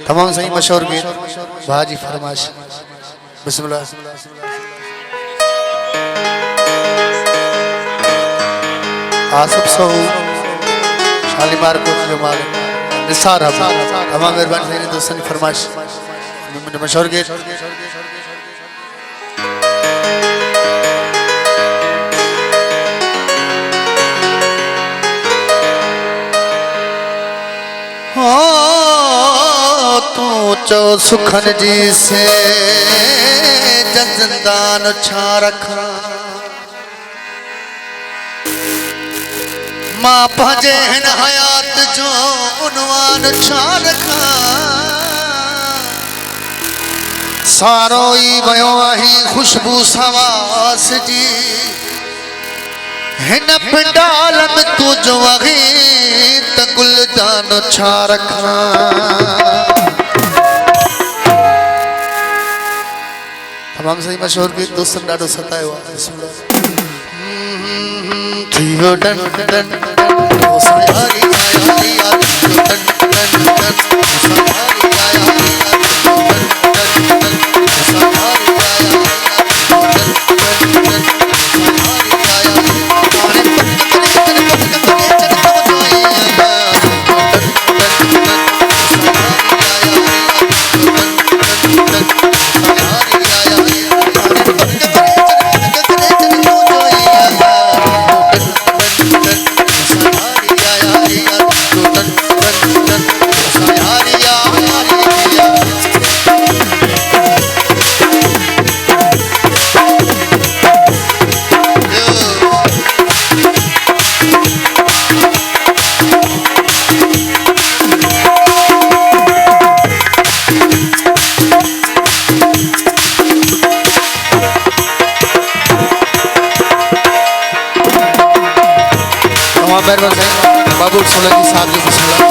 तमाम सही मशहूर गीत भाजी फरमाइश बिस्मिल्लाह। आसफ सोहू शालीमार को जमाल निसार तमाम मेहरबानी सही दोस्तों की फरमाइश मशहूर गीत। तू चो सुखन जी से जंदान छा रखा मां पंहिंजे हिन हयात जो उनवान छा रखा सारो ई वयो आही खुशबू सवास जी हिन पिंडाल में तू जो वही त गुलदान छा रखा तमाम सही मशहूर गीत दोस्तन ॾाढो सतायो आहे। बिस्मिल्लाह। थियो डन डन ओ सायारी आया डन डन डन सायारी आया बाबू सोलंकी साहब जी बिस्मिल्लाह।